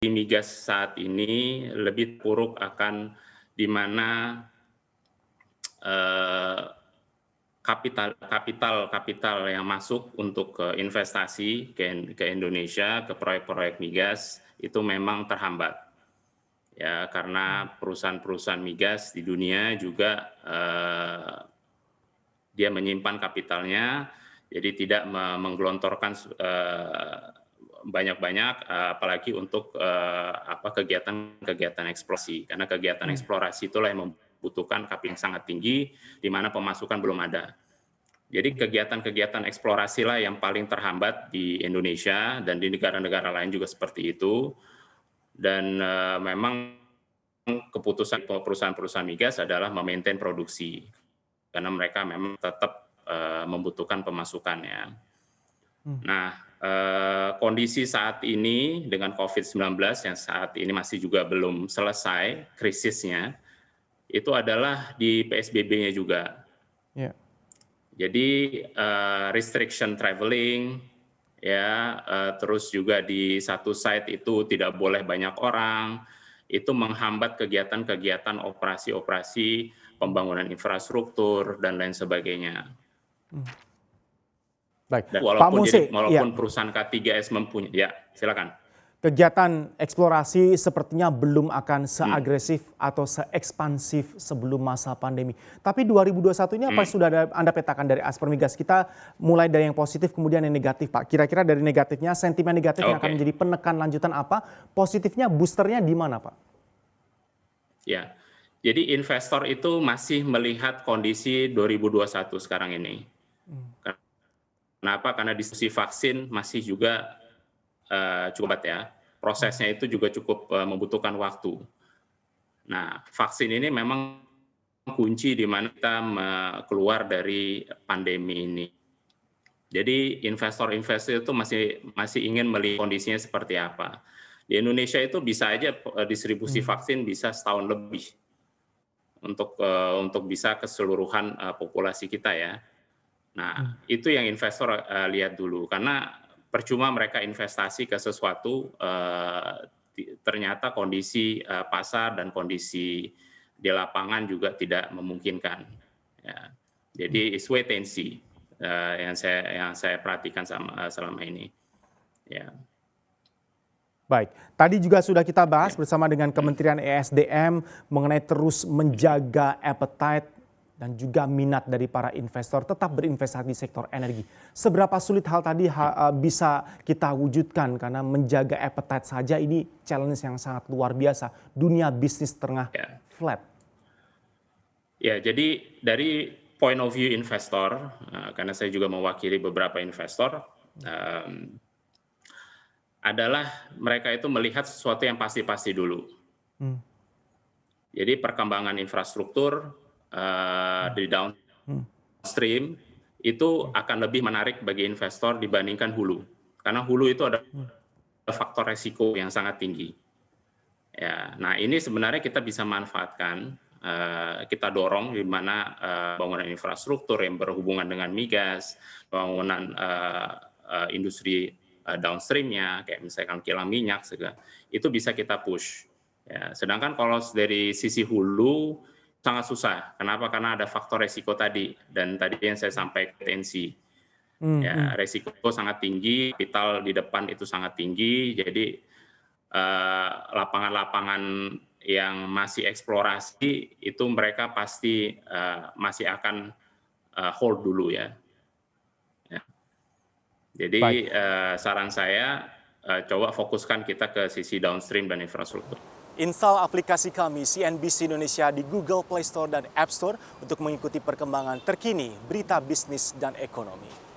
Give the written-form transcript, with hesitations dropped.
migas saat ini lebih buruk akan di mana kapital yang masuk untuk investasi ke Indonesia, ke proyek-proyek migas itu memang terhambat. Ya, karena perusahaan-perusahaan migas di dunia juga dia menyimpan kapitalnya, jadi tidak menggelontorkan banyak-banyak, apalagi untuk kegiatan eksplorasi. Karena kegiatan eksplorasi itulah yang membutuhkan kapital yang sangat tinggi, di mana pemasukan belum ada. Jadi kegiatan-kegiatan eksplorasi lah yang paling terhambat di Indonesia dan di negara-negara lain juga seperti itu. Dan memang keputusan perusahaan-perusahaan migas adalah memaintain produksi, karena mereka memang tetap membutuhkan pemasukannya. Nah, kondisi saat ini dengan COVID-19 yang saat ini masih juga belum selesai krisisnya, itu adalah di PSBB-nya juga. Yeah. Jadi restriction traveling, ya, terus juga di satu site itu tidak boleh banyak orang, itu menghambat kegiatan-kegiatan operasi-operasi pembangunan infrastruktur dan lain sebagainya. Baik, Dan Pak Muse, walaupun perusahaan K3S mempunyai, ya silakan. Kegiatan eksplorasi sepertinya belum akan seagresif atau seekspansif sebelum masa pandemi. Tapi 2021 ini apa sudah Anda petakan dari Asper Migas? Kita mulai dari yang positif kemudian yang negatif, Pak. Kira-kira dari negatifnya, sentimen negatif yang akan menjadi penekan lanjutan apa? Positifnya, boosternya di mana, Pak? Ya, jadi investor itu masih melihat kondisi 2021 sekarang ini. Kenapa? Karena diskusi vaksin masih juga cukup ya, prosesnya itu juga cukup membutuhkan waktu. Nah, vaksin ini memang kunci di mana kita keluar dari pandemi ini. Jadi investor-investor itu masih ingin melihat kondisinya seperti apa. Di Indonesia itu bisa aja distribusi vaksin bisa setahun lebih untuk bisa keseluruhan populasi kita ya. Nah, itu yang investor lihat dulu, karena percuma mereka investasi ke sesuatu, ternyata kondisi pasar dan kondisi di lapangan juga tidak memungkinkan. Ya. Jadi it's wait and see yang saya perhatikan selama ini. Ya. Baik, tadi juga sudah kita bahas bersama dengan Kementerian ESDM mengenai terus menjaga appetite dan juga minat dari para investor tetap berinvestasi di sektor energi. Seberapa sulit hal tadi bisa kita wujudkan, karena menjaga appetite saja ini challenge yang sangat luar biasa. Dunia bisnis tengah flat. Ya, jadi dari point of view investor, karena saya juga mewakili beberapa investor, adalah mereka itu melihat sesuatu yang pasti-pasti dulu. Jadi perkembangan infrastruktur di downstream itu akan lebih menarik bagi investor dibandingkan hulu, karena hulu itu ada faktor resiko yang sangat tinggi. Ya, nah ini sebenarnya kita bisa manfaatkan, kita dorong di mana bangunan infrastruktur yang berhubungan dengan migas, bangunan industri downstreamnya, kayak misalkan kilang minyak, itu bisa kita push. Ya, sedangkan kalau dari sisi hulu sangat susah. Kenapa? Karena ada faktor resiko tadi, dan tadi yang saya sampaikan tensi. Ya, resiko sangat tinggi, kapital di depan itu sangat tinggi, jadi lapangan-lapangan yang masih eksplorasi itu mereka pasti masih akan hold dulu ya. Jadi saran saya coba fokuskan kita ke sisi downstream dan infrastruktur. Install aplikasi kami CNBC Indonesia di Google Play Store dan App Store untuk mengikuti perkembangan terkini berita bisnis dan ekonomi.